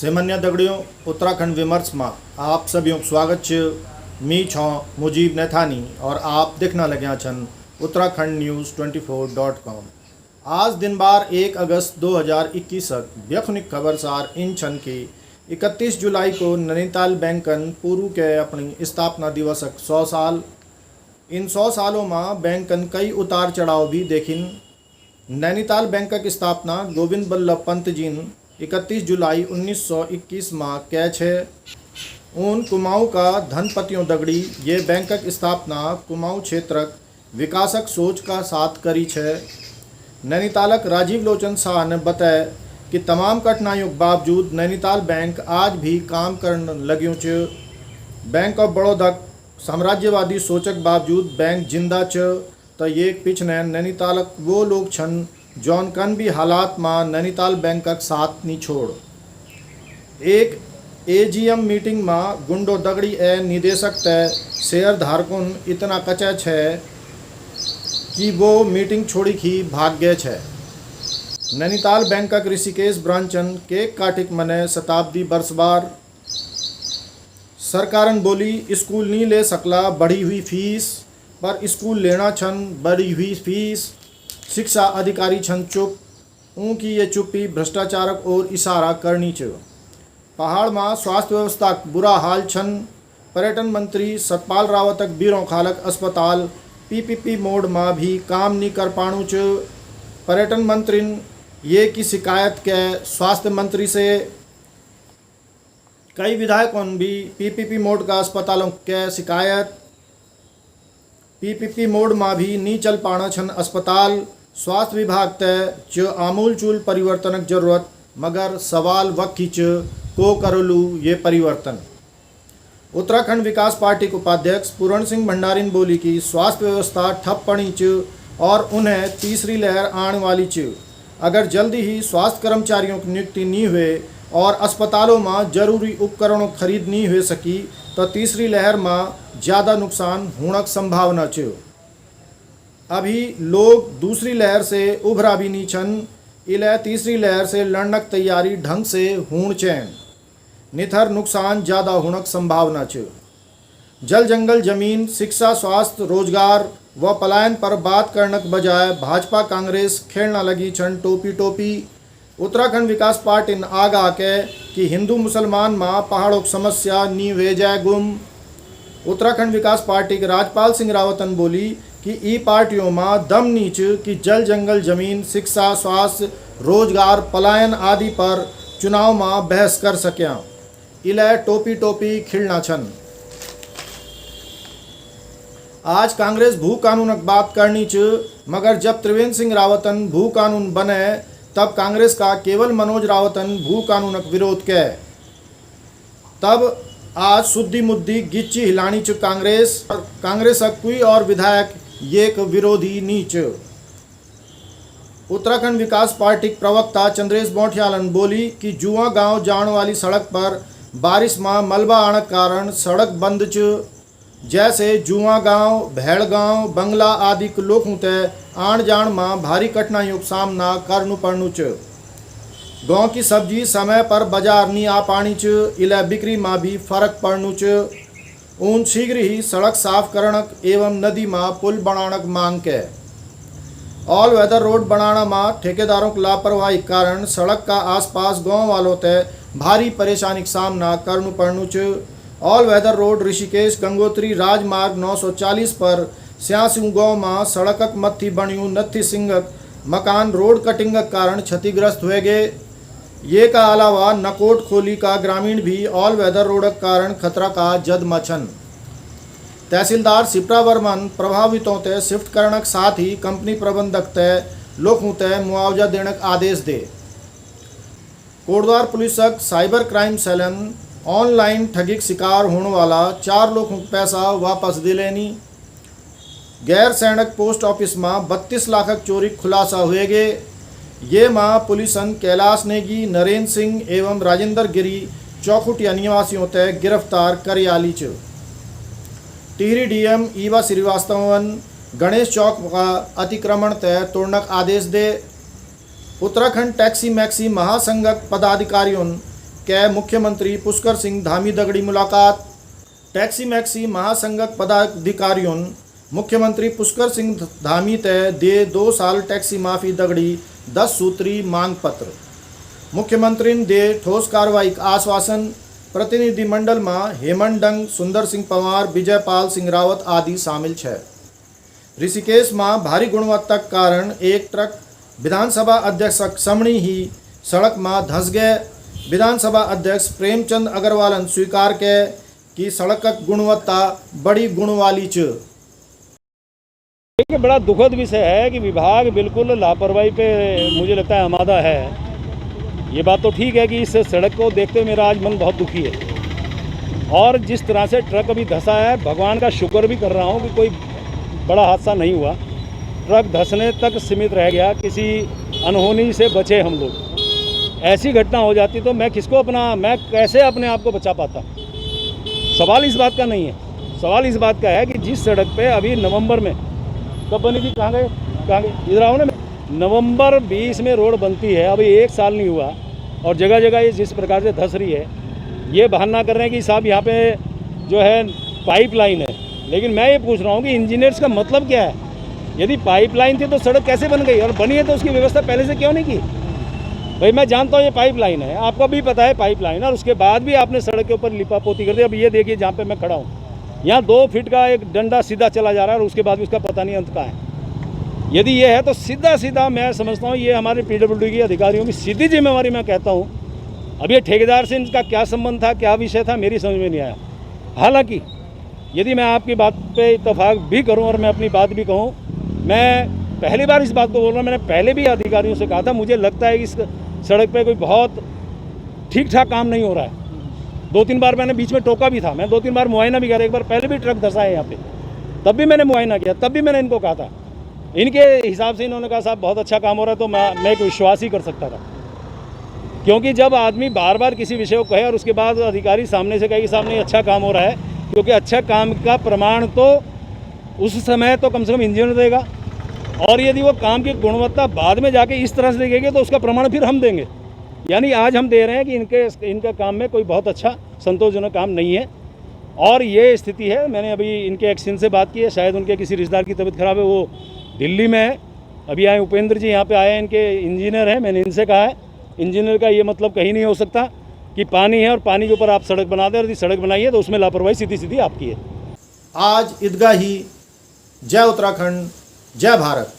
सामान्य दगड़ियों उत्तराखंड विमर्श में आप सभी स्वागत छ। मी छौ मुजीब नैथानी और आप देखना लग्या छन उत्तराखंड न्यूज़ 24.com। आज दिन बार 1 अगस्त 2021 व्यखनिक खबर सार इन छन की 31 जुलाई को नैनीताल बैंकन पूर्व के अपनी स्थापना दिवसक 100 साल। इन 100 सालों में बैंकन कई उतार चढ़ाव भी देखिन। नैनीताल बैंक की स्थापना गोविंद बल्लभ पंत जी 31 जुलाई 1921 में कै छे। उन कुमाऊं का धनपतियों दगड़ी ये बैंक की स्थापना कुमाऊं क्षेत्रक विकासक सोच का साथ करी छे। नैनीतालक राजीव लोचन शाह ने बताया कि तमाम कठिनाइयों के बावजूद नैनीताल बैंक आज भी काम करने लग्यों छ। बैंक ऑफ बड़ौदा साम्राज्यवादी सोचक बावजूद बैंक जिंदा छ। तो ये पिछने नैनीतालक वो लोग छन जौन कन भी हालात में नैनीताल बैंक का साथ नहीं छोड़। एक एजीएम मीटिंग में गुंडो दगड़ी ए निदेशक तय शेयर धारकों इतना कचा छे कि वो मीटिंग छोड़ी खी भाग गए छे। नैनीताल बैंक का ऋषिकेश ब्रांचन केक काटिक मने शताब्दी वर्षबार। सरकारन बोली स्कूल नहीं ले सकला बढ़ी हुई फीस, पर स्कूल लेना छन बढ़ी हुई फीस। शिक्षा अधिकारी छन चुप, उनकी ये चुप्पी भ्रष्टाचारक और इशारा करनी च। पहाड़ में स्वास्थ्य व्यवस्था बुरा हाल छन। पर्यटन मंत्री सतपाल रावतक बीरों खालक अस्पताल पीपीपी मोड में भी काम नहीं कर पाणु च। पर्यटन मंत्री ये की शिकायत के स्वास्थ्य मंत्री से कई विधायकों भी पीपीपी मोड का अस्पतालों के शिकायत। पीपीपी मोड में भी नहीं चल पाना छन अस्पताल। स्वास्थ्य विभाग तय च आमूल चूल परिवर्तनक जरूरत, मगर सवाल वक्की च को करलू ये परिवर्तन। उत्तराखंड विकास पार्टी के उपाध्यक्ष पूरण सिंह भंडारी ने बोली कि स्वास्थ्य व्यवस्था ठप पड़ी च और उन्हें तीसरी लहर आने वाली च। अगर जल्दी ही स्वास्थ्य कर्मचारियों की नियुक्ति नहीं हुए और अस्पतालों में जरूरी उपकरणों खरीद नहीं हो सकी तो तीसरी लहर में ज़्यादा नुकसान होने की संभावना च। अभी लोग दूसरी लहर से उभरा भी नहीं छन, इले तीसरी लहर से लड़ने की तैयारी ढंग से होण चैन। निथर नुकसान ज़्यादा होने की संभावना च। जल जंगल जमीन शिक्षा स्वास्थ्य रोजगार व पलायन पर बात करने के बजाय भाजपा कांग्रेस खेलना लगी छन टोपी टोपी। उत्तराखंड विकास पार्टी ने आगाह के कि हिंदू मुसलमान में पहाड़ों की समस्या नी वे जाए गुम। उत्तराखंड विकास पार्टी के राजपाल सिंह रावतन बोली कि ई पार्टियों में दम नीच कि जल जंगल जमीन शिक्षा स्वास्थ्य रोजगार पलायन आदि पर चुनाव में बहस कर सक्या। इले टोपी टोपी खिलना छन। आज कांग्रेस भू कानूनक बात करनी च, मगर जब त्रिवेंद्र सिंह रावतन भू कानून बने तब कांग्रेस का केवल मनोज रावतन भू कानूनक विरोध के। तब आज शुद्धि मुद्दी गिच्ची हिलानी च कांग्रेस कोई और विधायक ये विरोधी नीच। उत्तराखंड विकास पार्टी प्रवक्ता चंद्रेश बोठियालन बोली कि जुआ गांव जाने वाली सड़क पर बारिश में मलबा आने कारण सड़क बंद च। जैसे जुआ गांव भेड़ गांव बंगला आदि के लोगों ते आन जान में भारी कठिनाइयों का सामना करनु पड़नु च। गांव की सब्जी समय पर बाजार नहीं आ पानी च, इले बिक्री में भी फर्क पड़नु च। उन शीघ्र ही सड़क साफ करणक एवं नदी में पुल बनाणक मांग के। ऑल वेदर रोड बनाना में ठेकेदारों की लापरवाही कारण सड़क का आसपास गांव वालों ते भारी परेशानी का सामना करनु पड़नु च। All weather road Rishikesh Gangotri राजमार्ग 940 पर स्यासिंग गांव में सड़कक मत्थी बणियों नत्थी सिंगक मकान रोड कटिंग के कारण क्षतिग्रस्त हुए गए। ये का अलावा नकोट खोली का ग्रामीण भी ऑल वेदर रोड के कारण खतरा का जद मचन। तहसीलदार सिप्रा वर्मन प्रभावितों ते शिफ्ट करने के साथ ही कंपनी प्रबंधक तय लोगों तय मुआवजा देने का आदेश दे। कोटद्वार पुलिसक साइबर क्राइम सेलन ऑनलाइन ठगी के शिकार होने वाला 4 लोगों को पैसा वापस दिलेनी। गैर सैनिक पोस्ट ऑफिस में 32 लाख चोरी खुलासा हुए गए। ये माँ पुलिसन कैलाश नेगी नरेंद्र सिंह एवं राजेंद्र गिरी चौखुटिया निवासियों तय गिरफ्तार करियाली च। टिहरी डीएम ईवा श्रीवास्तवन गणेश चौक का अतिक्रमण तय तोड़नक आदेश दे। उत्तराखंड टैक्सी मैक्सी महासंघक पदाधिकारियों कै मुख्यमंत्री पुष्कर सिंह धामी दगड़ी मुलाकात। टैक्सी मैक्सी महासंघक पदाधिकारियों मुख्यमंत्री पुष्कर सिंह धामी तय दे 2 साल टैक्सी माफ़ी दगड़ी 10 सूत्री मांग पत्र। मुख्यमंत्री ने दे ठोस कार्रवाई का आश्वासन। प्रतिनिधिमंडल में हेमंत डंग, सुंदर सिंह पंवार, विजयपाल सिंह रावत आदि शामिल है। ऋषिकेश में भारी गुणवत्ता के कारण एक ट्रक विधानसभा अध्यक्ष समणी ही सड़क में धंस गए। विधानसभा अध्यक्ष प्रेमचंद अग्रवाल ने स्वीकार के कि सड़क की गुणवत्ता बड़ी गुण वाली च। एक बड़ा दुखद विषय है कि विभाग बिल्कुल लापरवाही पे मुझे लगता है आमादा है। ये बात तो ठीक है कि इस सड़क को देखते हुए मेरा आज मन बहुत दुखी है और जिस तरह से ट्रक अभी धंसा है, भगवान का शुक्र भी कर रहा हूँ कि कोई बड़ा हादसा नहीं हुआ। ट्रक धंसने तक सीमित रह गया, किसी अनहोनी से बचे हम लोग। ऐसी घटना हो जाती तो मैं कैसे अपने आप को बचा पाता। सवाल इस बात का नहीं है, सवाल इस बात का है कि जिस सड़क पे अभी नवंबर में कब बनी थी, कहाँ गए इधर आओ ना, नवंबर 20 में रोड बनती है, अभी 1 साल नहीं हुआ और जगह जगह ये जिस प्रकार से धंस रही है, ये बहाना कर रहे हैं कि साहब यहाँ पे जो है पाइपलाइन है। लेकिन मैं ये पूछ रहा हूँ कि इंजीनियर्स का मतलब क्या है? यदि पाइपलाइन थी तो सड़क कैसे बन गई, और बनी है तो उसकी व्यवस्था पहले से क्यों नहीं की? भाई मैं जानता हूँ ये पाइपलाइन है, आपको भी पता है पाइपलाइन, और उसके बाद भी आपने सड़क के ऊपर लिपापोती कर दी। अब ये देखिए जहाँ पे मैं खड़ा हूँ, यहाँ 2 फीट का एक डंडा सीधा चला जा रहा है और उसके बाद भी उसका पता नहीं अंत का है। यदि ये है तो सीधा सीधा मैं समझता हूँ ये हमारे PWD के अधिकारियों की सीधी जिम्मेवारी मैं कहता हूँ। अब ये ठेकेदार से इनका क्या संबंध था, क्या विषय था, मेरी समझ में नहीं आया। हालांकि यदि मैं आपकी बात पे इत्तेफाक भी करूँ और मैं अपनी बात भी कहूँ, मैं पहली बार इस बात को बोल रहा हूँ। मैंने पहले भी अधिकारियों से कहा था, मुझे लगता है कि इस सड़क पे कोई बहुत ठीक ठाक काम नहीं हो रहा है। 2-3 बार मैंने बीच में टोका भी था, मैं 2-3 बार मुआयना भी किया। एक बार पहले भी ट्रक धंसा है यहाँ पे, तब भी मैंने मुआयना किया, तब भी मैंने इनको कहा था। इनके हिसाब से इन्होंने कहा साहब बहुत अच्छा काम हो रहा है, तो मैं एक विश्वास ही कर सकता था। क्योंकि जब आदमी बार बार किसी विषय को कहे और उसके बाद अधिकारी सामने से कहे कि साहब नहीं अच्छा काम हो रहा है, क्योंकि अच्छा काम का प्रमाण तो उस समय तो कम से कम इंजीनियर देगा, और यदि वो काम की गुणवत्ता बाद में जाके इस तरह से देखेंगे तो उसका प्रमाण फिर हम देंगे। यानी आज हम दे रहे हैं कि इनका काम में कोई बहुत अच्छा संतोषजनक काम नहीं है, और ये स्थिति है। मैंने अभी इनके एक्शन से बात की है, शायद उनके किसी रिश्तेदार की तबीयत खराब है, वो दिल्ली में है। अभी आए उपेंद्र जी यहाँ पे आए हैं, इनके इंजीनियर हैं। मैंने इनसे कहा है इंजीनियर का ये मतलब कहीं नहीं हो सकता कि पानी है और पानी के ऊपर आप सड़क बना दें, और यदि सड़क बनाइए तो उसमें लापरवाही सीधी सीधी आपकी है। आज ईदगाही। जय उत्तराखंड, जय भारत।